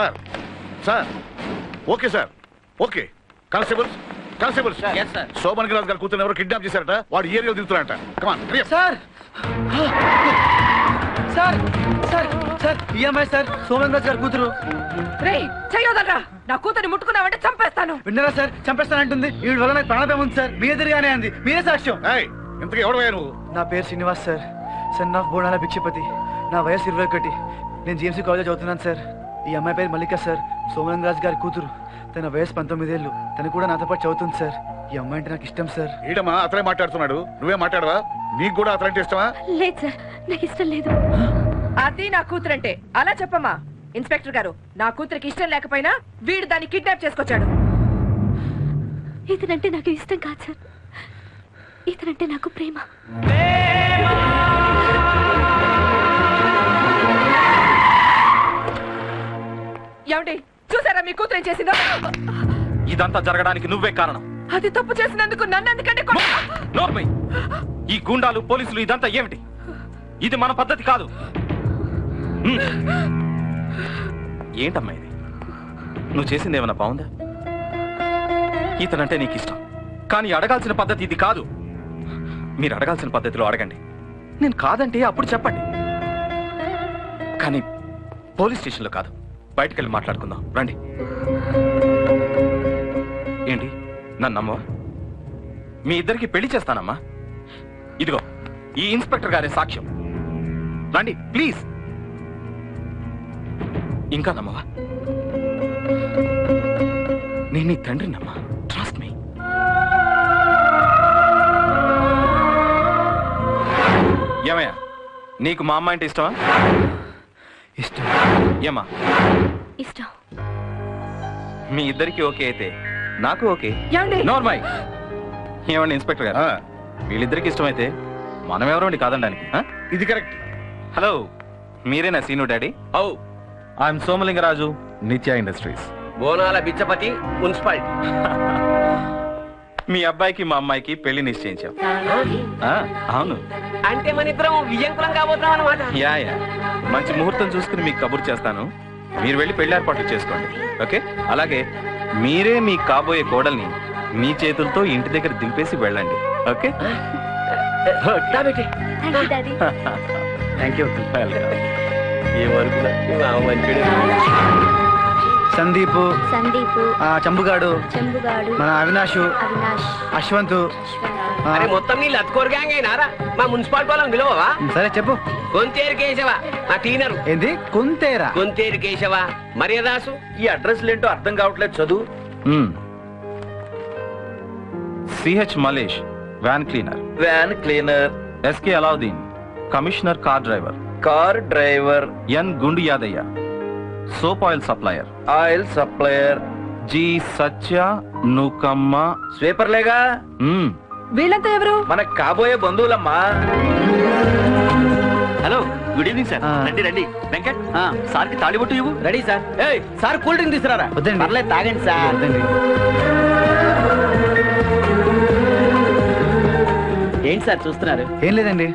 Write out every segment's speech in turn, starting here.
Sir sir okay sir okay constables constables Shobhan Raju గారు కూతురు ఎవరు కిడ్నాప్ చేశారట. వాడు ఏరియాలో దిగుతున్నారట. Come on sir sir sir sir ఈ అమ్మాయి సార్ సోమన్ రాజు గారు కూతురు. రేయ్ చెయ్యొదరా, నా కూతురిని ముట్టుకున్నావంటే చంపేస్తాను. విన్నారా సార్, చంపేస్తానంటుంది. వీడి వల్ల నాకు ప్రాణభయం ఉంది సార్. మీ ఎదురుగానే అంది, మీరే సాక్ష్యం. ఇంతకీ ఎవడవయ్యా నువ్వు? నా పేరు శ్రీనివాస్ సార్, సన్ ఆఫ్ బోనాల భిక్షపతి. నా వయసు 21. నేను జీఎంసీ కాలేజ్ చదువుతున్నాను సార్. ఈ అమ్మాయి పేరు మల్లిక సార్, సోమన్ రాజు గారి కూతురు. తన వయసు 19 ఏళ్ళు. తను కూడా నాతో పాటు చదువుతుంది సార్. ఈ అమ్మాయి అంటే నాకు ఇష్టం సార్. ఈడమ్మా అతనే మాట్లాడుతున్నాడు, నువ్వే మాట్లాడవా? నీకు కూడా అతనంటే ఇష్టమా? లేదు సార్, నాకు ఇష్టం లేదు. అది నా కూతురంటే అలా చెప్పమ్మా. ఇన్స్పెక్టర్ గారు, నా కూతురికి ఇష్టం లేకపోయినా వీడు దాన్ని కిడ్నాప్ చేసుకొచ్చాడు. ఇతనంటే నాకు ఇష్టం కాదు సార్, ఇతనంటే నాకు ప్రేమ. ఏమండి చూసారా మీ కూతురు ఏం చేసిందో? ఇదంతా జరగడానికి నువ్వే కారణం. అది తప్పు చేసినందుకు నన్ను ఎందుకంటే నోర్మై, ఈ గూండాలు పోలీసులు ఇదంతా ఏమిటి? ఇది మన పద్ధతి కాదు. ఏంటమ్మా ఇది? నువ్వు చేసింది ఏమైనా బాగుందా? ఇతనంటే నీకు ఇష్టం, కానీ అడగాల్సిన పద్ధతి ఇది కాదు. మీరు అడగాల్సిన పద్ధతిలో అడగండి. నేను కాదంటే అప్పుడు చెప్పండి, కానీ పోలీస్ స్టేషన్లో కాదు. బయటకెళ్ళి మాట్లాడుకుందాం రండి. ఏంటి నన్ను నమ్మవా? మీ ఇద్దరికి పెళ్లి చేస్తానమ్మా. ఇదిగో ఈ ఇన్స్పెక్టర్ గారి సాక్ష్యం. రండి ప్లీజ్. ఇంకా నమ్మవా? నేను నీ తండ్రినమ్మా, ట్రస్ట్ మీ. ఏమయ్యా, నీకు మా అమ్మ అంటే ఇష్టమా? ఇష్టం. ఏమా ఇష్టం. మీ ఇద్దరికి ఓకే అయితే నాకు ఓకే. ఏమండి? నోర్మై. ఏమండి ఇన్స్పెక్టర్ గారు, వీళ్ళిద్దరికి ఇష్టమైతే మనం ఎవరండి కాదండానికి? ఇది కరెక్ట్. హలో, మీరేనా సీను డాడీ? ఓ, ఐఎమ్ సోమలింగరాజు, నిత్య ఇండస్ట్రీస్. బోనాల బిచ్చపతి, మున్సిపాలిటీ. మీ అబ్బాయికి మా అమ్మాయికి పెళ్లి నిశ్చయించాం. అవును. అంటే మన ఇద్దరం విజయంకులం కాబోతున్నాం అన్నమాట. యా యా, మంచి ముహూర్తం చూసుకుని మీకు కబురు చేస్తాను. మీరు వెళ్ళి పెళ్లి ఏర్పాట్లు చేసుకోండి. ఓకే? అలాగే మీరే మీ కాబోయే కోడల్ని మీ చేతులతో ఇంటి దగ్గర దింపేసి వెళ్ళండి. ఓకే? Thank you. ఏ వరకు సందీప్, చంబుగాడు, మన అవినాష్, అశ్వంత్. అరే మొత్తం నీ లత్కోర్ గ్యాంగ్ అయినారా? మా మున్సిపాలిటీ వాళ్ళని పిలవవా? సరే చెప్పు. కొంతేరు కేశవ, మా క్లీనర్. ఏంది కొంతేరా? కొంతేరు కేశవ, మర్యాదాసు. ఈ అడ్రస్ ఏంటో అర్థం కావట్లేదు, చదువు. CH Malesh, van cleaner. SK Alauddin, commissioner car driver. N Gundu Yadaiah, soap oil supplier. G Satya Nookamma, స్వీపర్లేగా. వీళ్ళంతా ఎవరు? మనకు కాబోయే బంధువులమ్మా. Hello, good evening sir. రండి రండి. వెంకట్, సార్ కి తాళిబొట్టు ఇవ్వు. Ready sir. ఏయ్ సార్, కూల్ డ్రింక్ తీసుకురారా. వద్దండి. పర్లేదు, తాగండి సార్. వద్దండి. ఏంటి సార్ చూస్తున్నారు? ఏం లేదండి.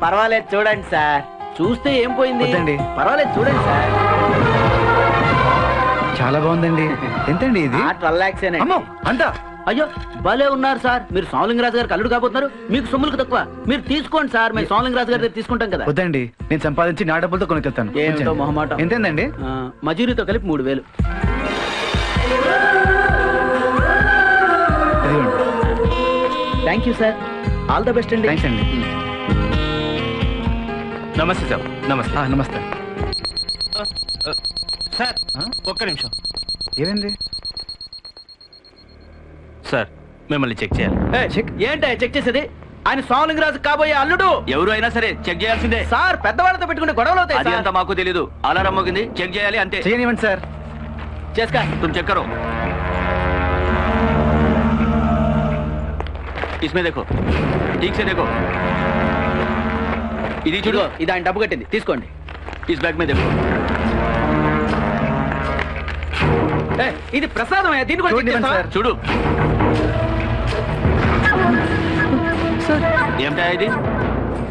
పర్వాలేదు చూడండి సార్. చూస్తే ఏం పోయింది? వద్దండి. పర్వాలేదు చూడండి సార్. చాలా బాగుందండి. ఎంతండి ఇది? 12 lakhs. అమ్మో, అంతా? అయ్యో భలే ఉన్నారు సార్. మీరు సోమలింగరాజు గారికి అల్లుడు కాబోతున్నారు. మీకు సొమ్ములకు తక్కువ. మీరు తీసుకోండి సార్, మేము సోమలింగరాజు గారి దగ్గర తీసుకుంటాం కదా. వద్దండి, నేను సంపాదించి నా డబ్బులతో కొనుకెళ్తాను. ఏంటో మొహమాటం. ఎంతండి? మజూరీతో కలిపి 3000. Thank you sir. All the best అండి. థ్యాంక్స్ అండి. నమస్తే సార్. నమస్తే. నమస్తే సార్, ఒక్క నిమిషం. ఏమైంది సార్, మిమ్మల్ని చెక్ చేయాలి. ఏంటి చెక్ చేసేది? ఆయన సోమలింగరాజు కాబోయే అల్లుడు. ఎవరు అయినా సరే చెక్ చేయాల్సిందే సార్. పెద్దవాళ్ళతో పెట్టుకునే గొడవలు అవుతాయి. అది అంతా మాకు తెలీదు. అలారం మోగింది, చెక్ చేయాలి అంతే. చేయనివ్వండి సార్. చేసుకా. तुम चेक करो. इसमें देखो, ठीक से देखो. ఇది చూడు, ఇది ఆయన డబ్బు కట్టింది, తీసుకోండి. इस बैग में देखो. ఇది ప్రసాదం. దీన్ని కూడా చెక్ చేస్తావా? చూడు. ఏమిటా ఇది?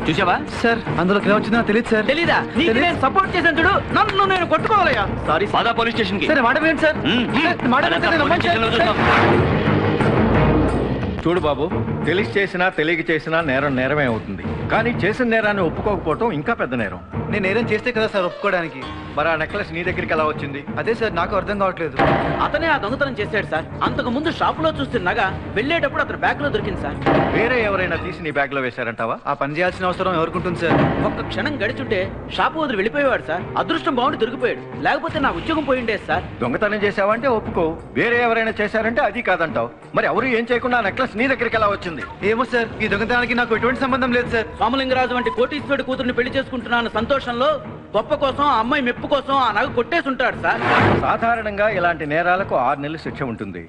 చూసావా? సార్ అందులో ఎలా వచ్చిందో నాకు తెలియదు సార్. తెలీదా? నీకు నేను సపోర్ట్ చేశాను చూడు, నన్ను నేను కొట్టుకోవాలయ్యా. సారీ పదా పోలీస్ స్టేషన్ కి. సార్ మాట వినండి సార్. సార్, మాట వినండి సార్, నమ్మండి సార్. చూడు బాబు, తెలిసి చేసినా తెలియక చేసినా నేరం నేరమే అవుతుంది. కానీ చేసిన నేరాన్ని ఒప్పుకోకపోవటం ఇంకా పెద్ద నేరం. నేను నేరం చేస్తే కదా సార్ ఒప్పుకోవడానికి. మరి ఆ నెక్లెస్ నీ దగ్గరికి ఎలా వచ్చింది? అదే సార్ నాకు అర్థం కావట్లేదు. అతనే ఆ దొంగతనం చేశాడు సార్. అంతకు ముందు షాపులో చూస్తే నగ వెళ్ళేటప్పుడు అతని బ్యాగ్ లో దొరికింది సార్. వేరే ఎవరైనా తీసి నీ బ్యాగ్ లో వేశారంటావా? ఆ పని చేయాల్సిన అవసరం ఎవరికుంటుంది సార్? ఒక్క క్షణం గడిచుంటే షాపు వదిలి వెళ్ళిపోయేవాడు సార్. అదృష్టం బాగుండి దొరికిపోయాడు, లేకపోతే నా ఉద్యోగం పోయిండేది సార్. దొంగతనం చేసావంటే ఒప్పుకో, వేరే ఎవరైనా చేశారంటే అది కాదంటావు. మరి ఎవరు ఏం చేయకుండా ఆ నెక్లెస్ నీ దగ్గరికి ఎలా వచ్చింది? ఏమో సార్, ఈ దొంగతనానికి నాకు ఎటువంటి సంబంధం లేదు సార్. సోమలింగరాజు వంటి కోటీశ్వరుడి కూతురుని పెళ్లి చేసుకుంటున్నాను సంతోషంలో గొప్ప కోసం, ఆ అమ్మాయి మెప్పు కోసం ఆ నగ కొట్టేసి ఉంటాడు సార్. సాధారణంగా ఇలాంటి నేరాలకు 6 నెలలు శిక్ష ఉంటుంది.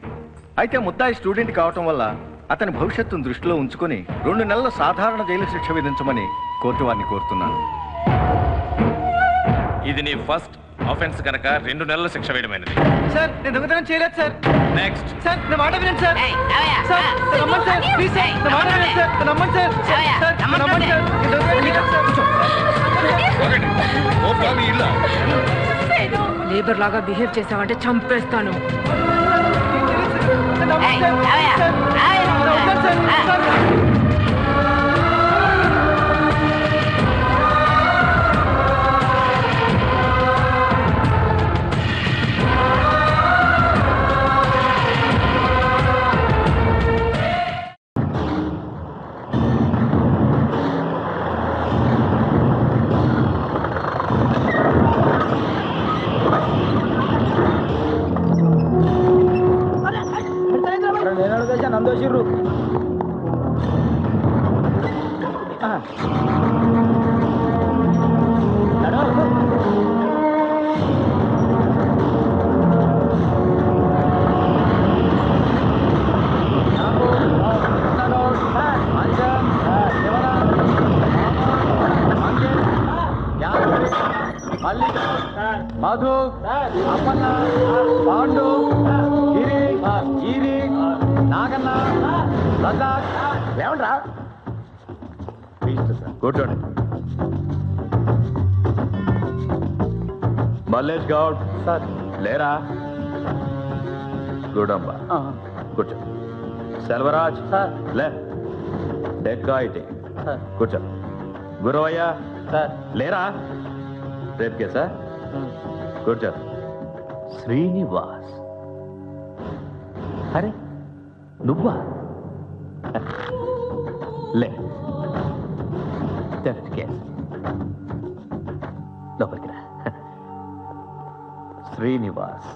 అయితే ముద్దాయి స్టూడెంట్ కావటం వల్ల అతని భవిష్యత్తును దృష్టిలో ఉంచుకొని 2 నెలల సాధారణ జైలు శిక్ష విధించమని కోర్టు వారిని కోరుతున్నాను. ఇది నీ ఫస్ట్ ఆఫెన్స్ కనుక 2 నెలల శిక్ష వేయడమైనది. సార్ నేను దొంగతనం చేయలేదు సార్. నెక్స్ట్. సార్ నా మాట వినండి సార్. సార్ నా నమ్మండి సార్, ప్లీజ్ సార్, నా మాట వినండి సార్, నా నమ్మండి సార్. సార్ నా నమ్మండి సార్, నేను దొంగతనం చేయలేదు సార్. లేబర్ లాగా బిహేవ్ చేసావంటే చంపేస్తాను. నా నమ్మండి సార్. సార్, నా నమ్మండి సార్. సార్ మధు, అప్పన్న, పాండు, గిరి, ఈరి, నాగన్న, రజాక్. ఏమంటా కూర్చోండి. మల్లేష్ గౌడ్ సార్ లేరా? గుడమ్మ కూర్చో. సెల్వరాజ్ సార్ లే. డెక్కాయిటీ కూర్చో. గురవయ్య సార్ లేరా? రేపు కేసా? కూర్చో. శ్రీనివాస్, అరే నువ్వా? లే కేసు లోపలికి రా. శ్రీనివాస్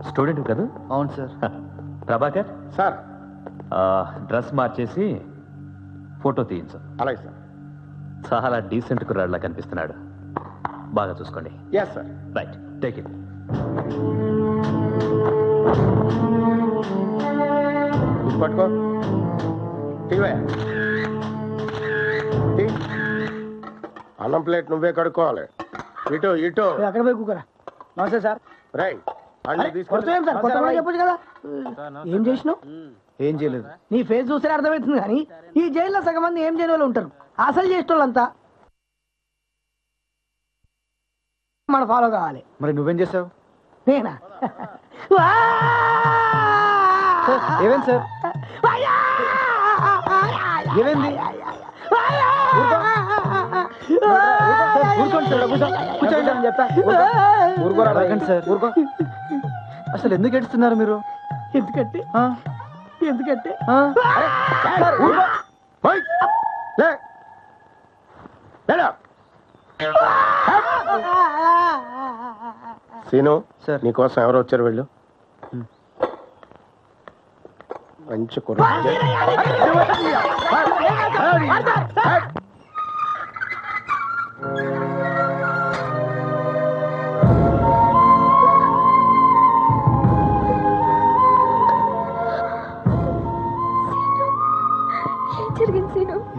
స్టూడెంట్ కదా? అవును సార్. ప్రభాకర్ సార్ డ్రెస్ మార్చేసి ఫోటో తీయించు. అలాగే సార్. చాలా డీసెంట్ కుర్రాడిలా కనిపిస్తున్నాడు, బాగా చూసుకోండి. Yes sir. Right, take it. పట్టుకో. అన్నం ప్లేట్ నువ్వే కడుక్కోవాలి. ఇటు ఇటు అక్కడ పోయి కూకరా. నమస్తే సార్. రైట్. చెప్పొచ్చు కదా. ఏం చేసినావు? ఏం చేయలేదు. నీ ఫేస్ చూస్తే అర్థమవుతుంది, కానీ ఈ జైల్లో సగం మంది ఏం చేయని వాళ్ళు ఉంటారు. అసలు చేసేటోళ్ళంతా మన ఫాలో కావాలి. మరి నువ్వేం చేసావు? నేనా? ఏమైంది సార్? ఏమైంది? అసలు ఎందుకు ఏడుస్తున్నారు మీరు? ఎందుకంటే సీను సార్, నీకోసం ఎవరు వచ్చారు? వెళ్ళు. మంచి కుర్ర.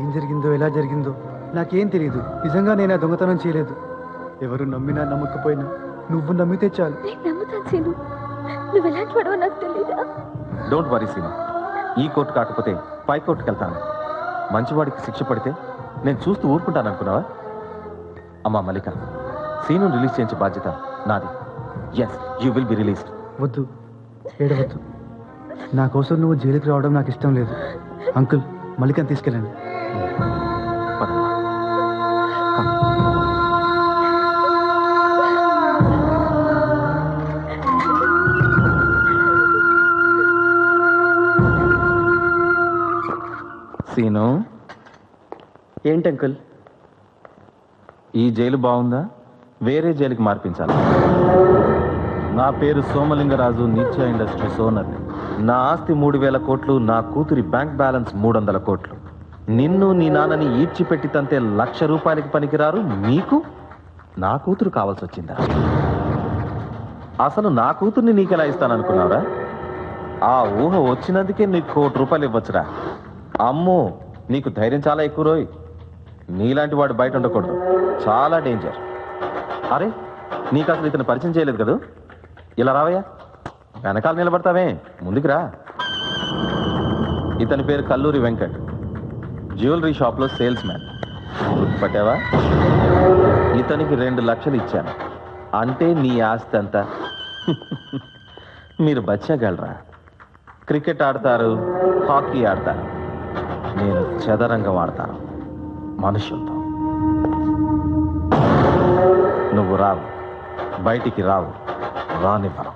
ఏం జరిగిందో ఎలా జరిగిందో నాకేం తెలియదు. నిజంగా నేను ఆ దొంగతనం చేయలేదు. ఎవరు నమ్మినా నమ్మకపోయినా నువ్వు నమ్మితే చాలు. నువ్వు ఎలాంటి వాడో నాకు తెలీదా? డోంట్ వరీ సీను, ఈ కోర్టు కాకపోతే పై కోర్టుకి వెళ్తాను. మంచివాడికి శిక్ష పడితే నేను చూస్తూ ఊరుకుంటాను అనుకున్నావా? అమ్మా మల్లిక, సీను రిలీజ్ చేయించే బాధ్యత నాది. Yes, you will be released. వద్దు, ఏడవద్దు. నా కోసం నువ్వు జైలుకి రావడం నాకు ఇష్టం లేదు. అంకుల్, మల్లికని తీసుకెళ్ళండి. పదమ్మా. కమ్. సీను, ఏంటి అంకుల్? ఈ జైలు బాగుందా? వేరే జైలుకి మార్పించాలి. నా పేరు సోమలింగరాజు, నిత్య ఇండస్ట్రీస్ ఓనర్. నా ఆస్తి 3,000 కోట్లు, నా కూతురి బ్యాంక్ బ్యాలెన్స్ 300 కోట్లు. నిన్ను నీ నాన్నని ఈడ్చిపెట్టి తంతే 1,00,000 రూపాయలకి పనికిరారు మీకు నా కూతురు కావాల్సి వచ్చిందా? అసలు నా కూతుర్ని నీకెలా ఇస్తాననుకున్నావురా? ఆ ఊహ వచ్చినందుకే నీకు 1 కోటి రూపాయలు ఇవ్వచ్చురా. అమ్మో, నీకు ధైర్యం చాలా ఎక్కువ రోయ్. నీలాంటి వాడు బయట ఉండకూడదు, చాలా డేంజర్. అరే, నీకు అసలు ఇతను పరిచయం చేయలేదు కదా? ఇలా రావయ్యా, వెనకాల నిలబడతావే, ముందుకు రా. ఇతని పేరు కల్లూరి వెంకట్, జ్యువెలరీ షాప్లో సేల్స్ మ్యాన్. గుర్తుపట్టావా? ఇతనికి 2 లక్షలు ఇచ్చాను అంటే నీ ఆస్తి అంతా. మీరు బచ్చగలరా? క్రికెట్ ఆడతారు, హాకీ ఆడతారు, నేను చదరంగం ఆడతాను మనుషులతో. నువ్వు రావు, బయటికి రావు, రానివ్వను.